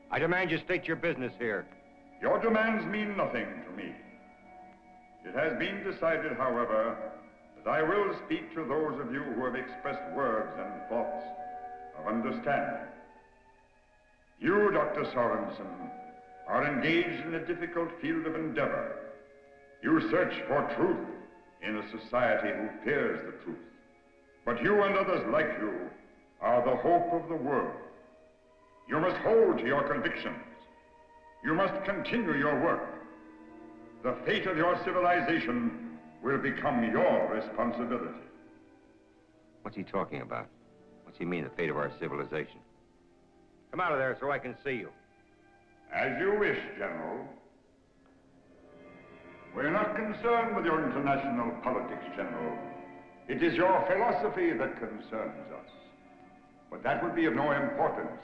I demand you state your business here. Your demands mean nothing to me. It has been decided, however, that I will speak to those of you who have expressed words and thoughts of understanding. You, Dr. Sorensen, are engaged in a difficult field of endeavor. You search for truth in a society who fears the truth. But you and others like you are the hope of the world. You must hold to your convictions. You must continue your work. The fate of your civilization will become your responsibility. What's he talking about? What's he mean, the fate of our civilization? Come out of there so I can see you. As you wish, General. We're not concerned with your international politics, General. It is your philosophy that concerns us. But that would be of no importance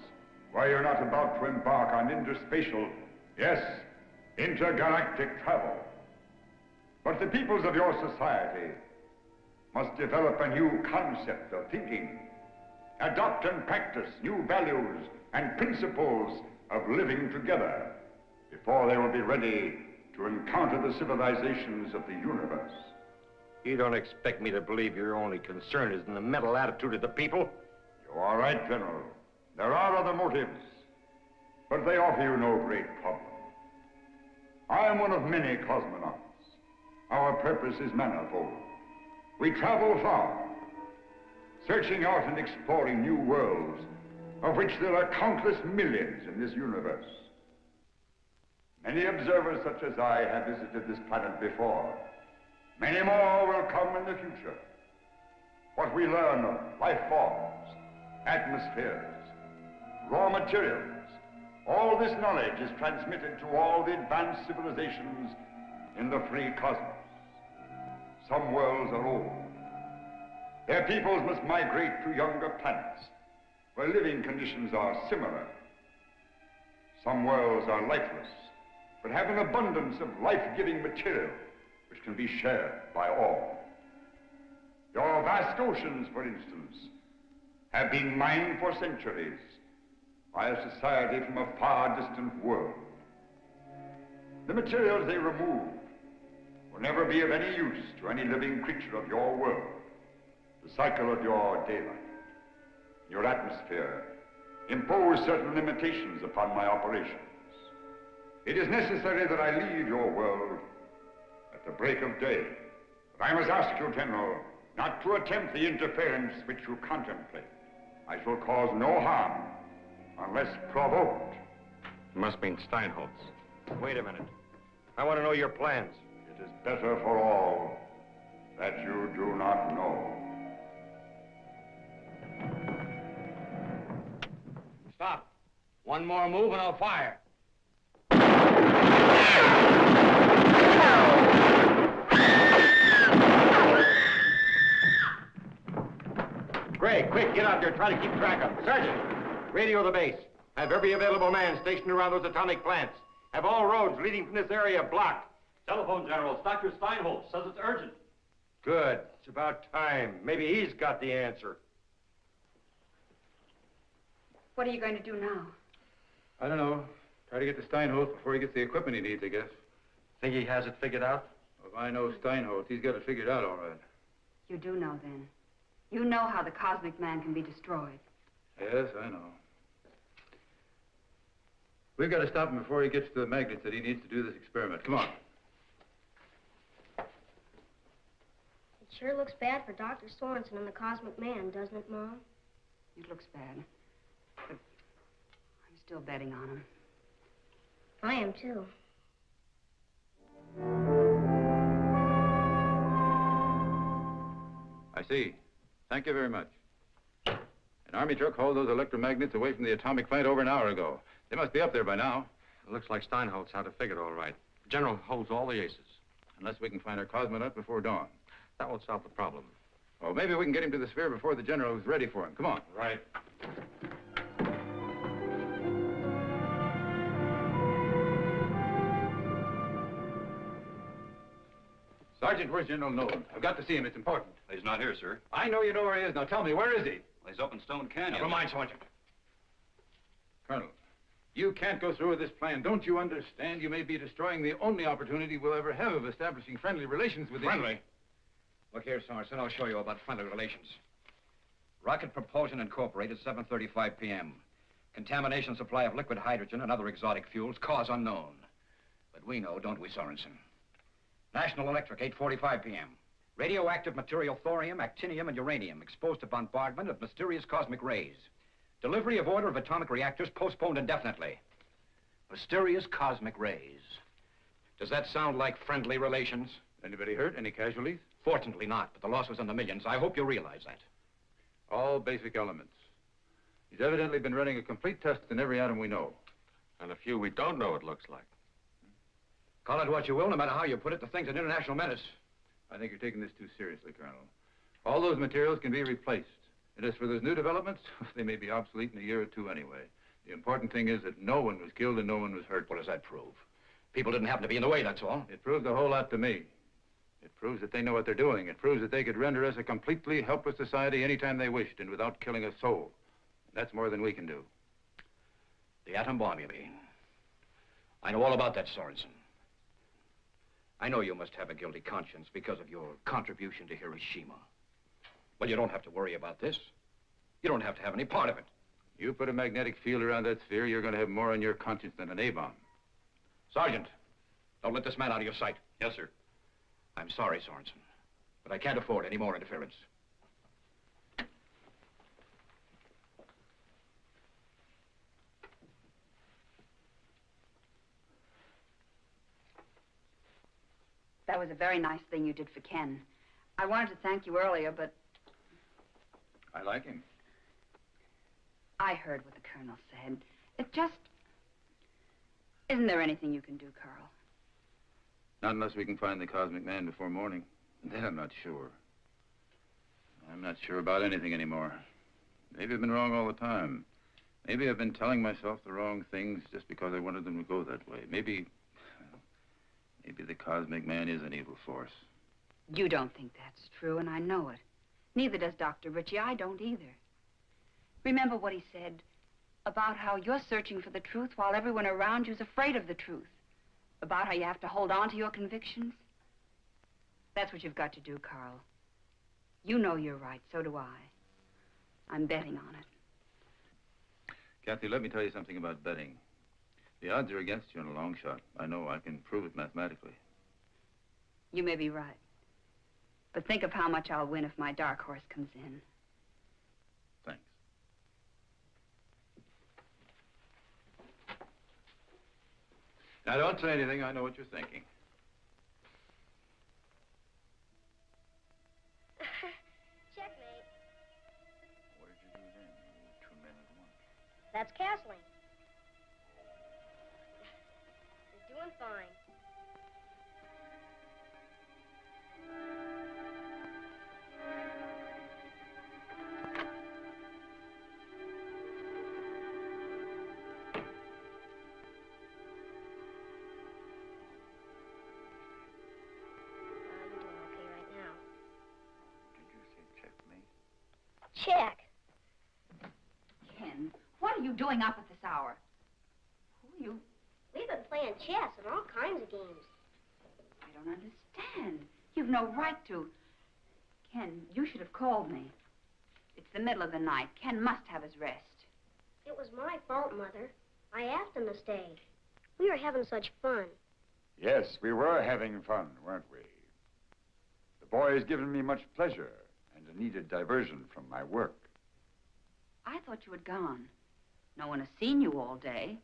while you're not about to embark on interspatial, yes, intergalactic travel. But the peoples of your society must develop a new concept of thinking, adopt and practice new values and principles of living together before they will be ready to encounter the civilizations of the universe. You don't expect me to believe your only concern is in the mental attitude of the people? You are right, General. There are other motives, but they offer you no great problem. I am one of many cosmonauts. Our purpose is manifold. We travel far, searching out and exploring new worlds, of which there are countless millions in this universe. Many observers such as I have visited this planet before. Many more will come in the future. What we learn of life forms, atmospheres, raw materials, all this knowledge is transmitted to all the advanced civilizations in the free cosmos. Some worlds are old. Their peoples must migrate to younger planets, where living conditions are similar. Some worlds are lifeless, but have an abundance of life-giving material which can be shared by all. Your vast oceans, for instance, have been mined for centuries by a society from a far distant world. The materials they remove will never be of any use to any living creature of your world. The cycle of your daylight, your atmosphere, impose certain limitations upon my operations. It is necessary that I leave your world at the break of day. But I must ask you, General, not to attempt the interference which you contemplate. I shall cause no harm unless provoked. Must mean Steinholtz. Wait a minute. I want to know your plans. It is better for all that you do not know. Stop. One more move and I'll fire. Greg, quick, get out there. Try to keep track of them. Sergeant, radio the base. Have every available man stationed around those atomic plants. Have all roads leading from this area blocked. Telephone, General. It's Dr. Steinholtz. Says it's urgent. Good. It's about time. Maybe he's got the answer. What are you going to do now? I don't know. Try to get to Steinholtz before he gets the equipment he needs, I guess. Think he has it figured out? Well, if I know Steinholtz, he's got it figured out all right. You do know, then. You know how the cosmic man can be destroyed. Yes, I know. We've got to stop him before he gets to the magnets that he needs to do this experiment. Come on. It sure looks bad for Dr. Sorensen and the cosmic man, doesn't it, Mom? It looks bad. But I'm still betting on him. I am, too. I see. Thank you very much. An Army truck hauled those electromagnets away from the atomic plant over an hour ago. They must be up there by now. It looks like Steinholtz had it figured all right. The General holds all the aces. Unless we can find our cosmonaut before dawn. That won't solve the problem. Well, maybe we can get him to the sphere before the General is ready for him. Come on. Right. Sergeant, where's General Nolan? I've got to see him. It's important. He's not here, sir. I know you know where he is. Now tell me, where is he? Well, he's up in Stone Canyon. Never mind, Sergeant. Colonel, you can't go through with this plan. Don't you understand? You may be destroying the only opportunity we'll ever have of establishing friendly relations with Friendly? Look here, Sorensen, I'll show you about friendly relations. Rocket Propulsion Incorporated, 7:35 p.m. Contamination supply of liquid hydrogen and other exotic fuels, cause unknown. But we know, don't we, Sorensen? National Electric, 8:45 p.m. Radioactive material thorium, actinium, and uranium exposed to bombardment of mysterious cosmic rays. Delivery of order of atomic reactors postponed indefinitely. Mysterious cosmic rays. Does that sound like friendly relations? Anybody hurt? Any casualties? Fortunately not, but the loss was in the millions. I hope you realize that. All basic elements. He's evidently been running a complete test in every atom we know. And a few we don't know, it looks like. Call it what you will, no matter how you put it, the thing's an international menace. I think you're taking this too seriously, Colonel. All those materials can be replaced. And as for those new developments, they may be obsolete in a year or two anyway. The important thing is that no one was killed and no one was hurt. What does that prove? People didn't happen to be in the way, that's all. It proves a whole lot to me. It proves that they know what they're doing. It proves that they could render us a completely helpless society anytime they wished and without killing a soul. That's more than we can do. The atom bomb, you mean? I know all about that, Sorensen. I know you must have a guilty conscience because of your contribution to Hiroshima. Well, you don't have to worry about this. You don't have to have any part of it. You put a magnetic field around that sphere, you're going to have more on your conscience than an A-bomb. Sergeant, don't let this man out of your sight. Yes, sir. I'm sorry, Sorensen, but I can't afford any more interference. That was a very nice thing you did for Ken. I wanted to thank you earlier, but I like him. I heard what the Colonel said. It just... Isn't there anything you can do, Carl? Not unless we can find the cosmic man before morning. And then I'm not sure. I'm not sure about anything anymore. Maybe I've been wrong all the time. Maybe I've been telling myself the wrong things just because I wanted them to go that way. Maybe the cosmic man is an evil force. You don't think that's true, and I know it. Neither does Dr. Ritchie. I don't either. Remember what he said about how you're searching for the truth while everyone around you's afraid of the truth. About how you have to hold on to your convictions. That's what you've got to do, Carl. You know you're right, so do I. I'm betting on it. Kathy, let me tell you something about betting. The odds are against you in a long shot. I know. I can prove it mathematically. You may be right. But think of how much I'll win if my dark horse comes in. Thanks. Now, don't say anything. I know what you're thinking. Checkmate. What did you do then? You two men at once. That's castling. You're doing fine. Check. Ken, what are you doing up at this hour? Who are you? We've been playing chess and all kinds of games. I don't understand. You've no right to. Ken, you should have called me. It's the middle of the night. Ken must have his rest. It was my fault, Mother. I asked him to stay. We were having such fun. Yes, we were having fun, weren't we? The boy has given me much pleasure and a needed diversion from my work. I thought you had gone. No one has seen you all day.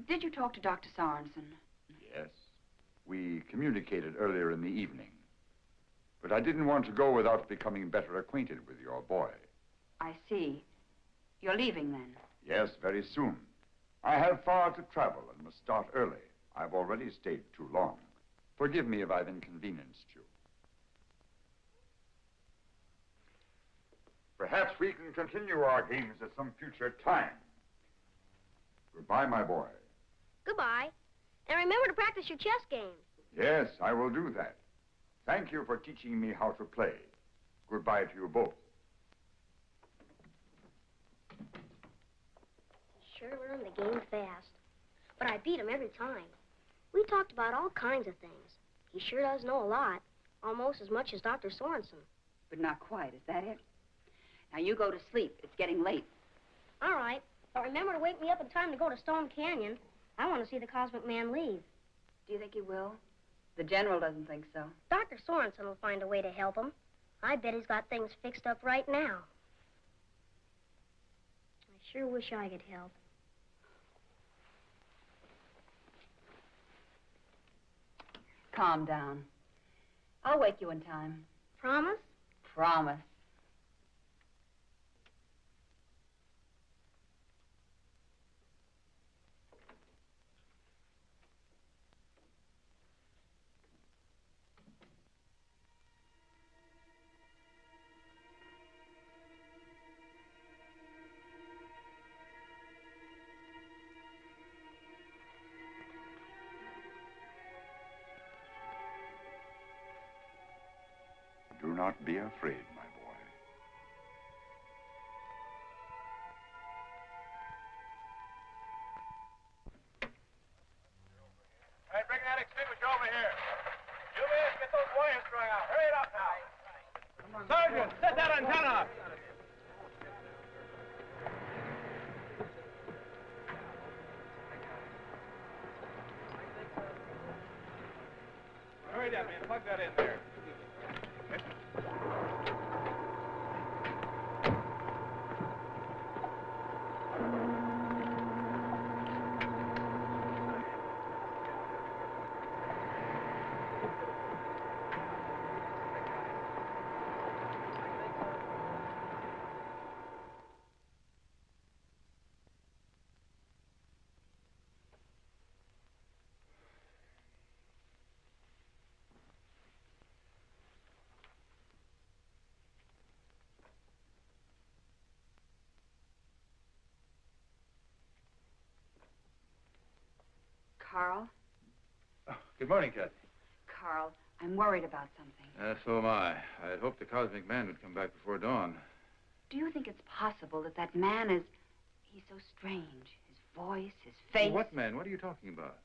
Did you talk to Dr. Sorensen? Yes. We communicated earlier in the evening. But I didn't want to go without becoming better acquainted with your boy. I see. You're leaving then? Yes, very soon. I have far to travel and must start early. I've already stayed too long. Forgive me if I've inconvenienced you. Perhaps we can continue our games at some future time. Goodbye, my boy. Goodbye. And remember to practice your chess game. Yes, I will do that. Thank you for teaching me how to play. Goodbye to you both. He sure learned the game fast. But I beat him every time. We talked about all kinds of things. He sure does know a lot. Almost as much as Dr. Sorensen. But not quite, is that it? Now you go to sleep. It's getting late. All right. But remember to wake me up in time to go to Stone Canyon. I want to see the Cosmic Man leave. Do you think he will? The General doesn't think so. Dr. Sorensen will find a way to help him. I bet he's got things fixed up right now. I sure wish I could help. Calm down. I'll wake you in time. Promise? Promise. Do not be afraid, my boy. Hey, bring that extinguisher over here. You men, get those wires strung out. Hurry it up now. Sergeant, set that antenna up. Hurry up, man. Plug that in there. Carl? Oh, good morning, Kathy. Carl, I'm worried about something. So am I. I'd hoped the cosmic man would come back before dawn. Do you think it's possible that that man is... He's so strange. His voice, his face... What man? What are you talking about?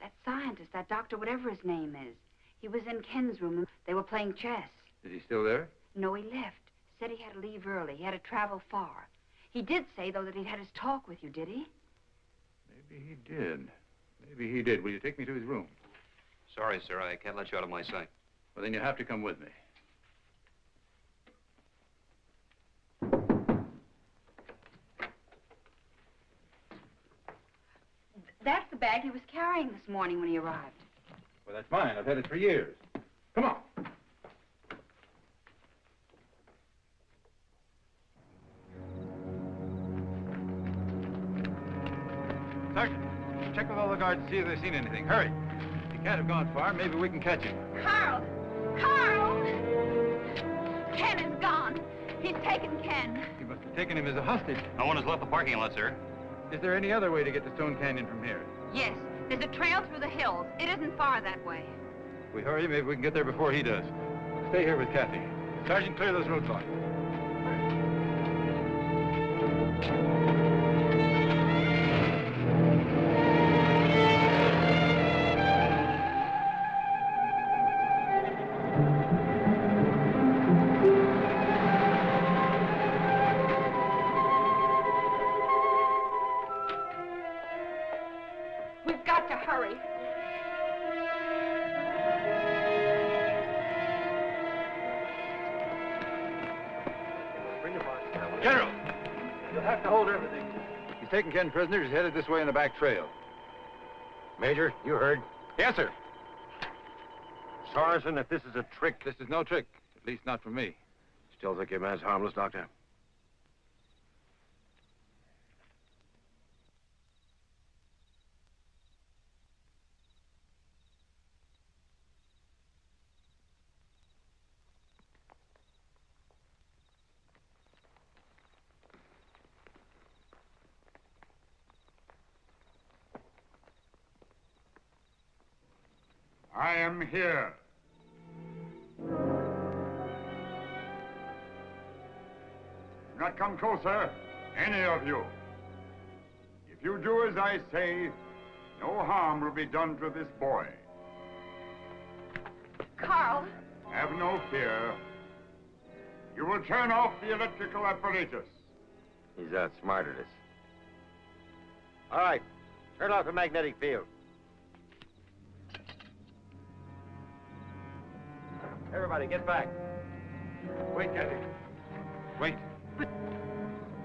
That scientist, that doctor, whatever his name is. He was in Ken's room and they were playing chess. Is he still there? No, he left. Said he had to leave early. He had to travel far. He did say, though, that he'd had his talk with you, did he? Maybe he did. Maybe he did. Will you take me to his room? Sorry, sir. I can't let you out of my sight. Well, then you have to come with me. That's the bag he was carrying this morning when he arrived. Well, that's mine. I've had it for years. Come on. Sergeant, check with all the guards and see if they've seen anything. Hurry. He can't have gone far. Maybe we can catch him. Carl! Carl! Ken is gone. He's taken Ken. He must have taken him as a hostage. No one has left the parking lot, sir. Is there any other way to get to Stone Canyon from here? Yes. There's a trail through the hills. It isn't far that way. If we hurry, maybe we can get there before he does. Stay here with Kathy. Sergeant, clear those roadblocks. We've got to hurry. General! You'll have to hold everything. He's taken Ken prisoner. He's headed this way on the back trail. Major, you heard. Yes, sir. Sorensen, if this is a trick... This is no trick. At least not for me. Still think your man's harmless, Doctor? I am here. Do not come closer, any of you. If you do as I say, no harm will be done to this boy. Carl! Have no fear. You will turn off the electrical apparatus. He's outsmarted us. All right. Turn off the magnetic field. Everybody, get back. Wait, Kathy. Wait. But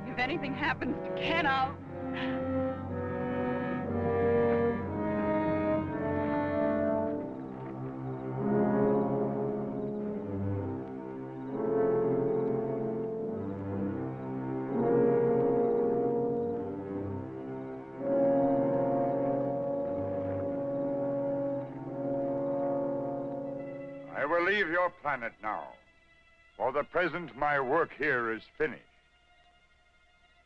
if anything happens to Ken, I'll... leave your planet now. For the present, my work here is finished.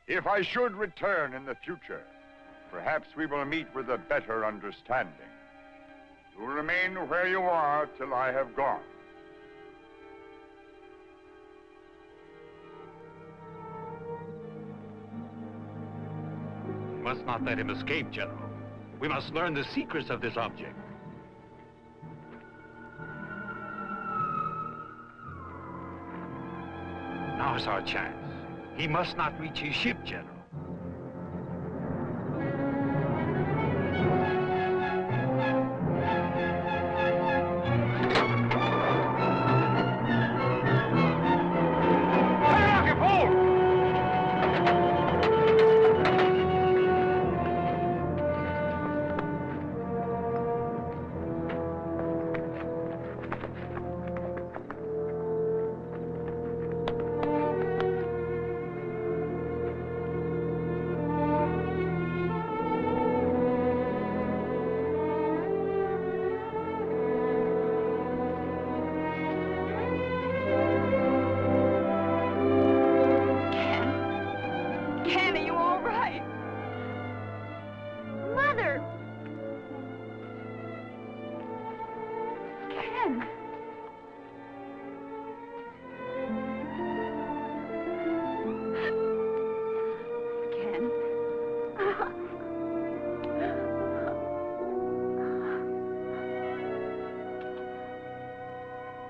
If I should return in the future, perhaps we will meet with a better understanding. You will remain where you are till I have gone. We must not let him escape, General. We must learn the secrets of this object. Now's our chance. He must not reach his ship, General.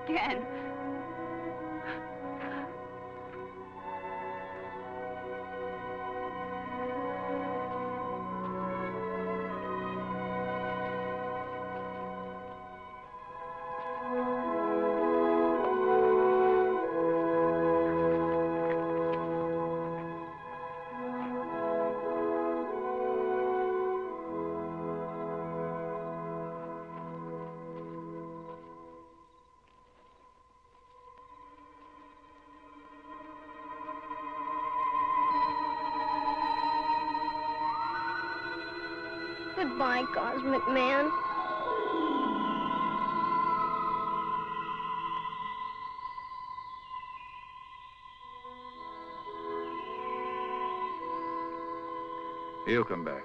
Ken. Goodbye, Cosmic Man. He'll come back.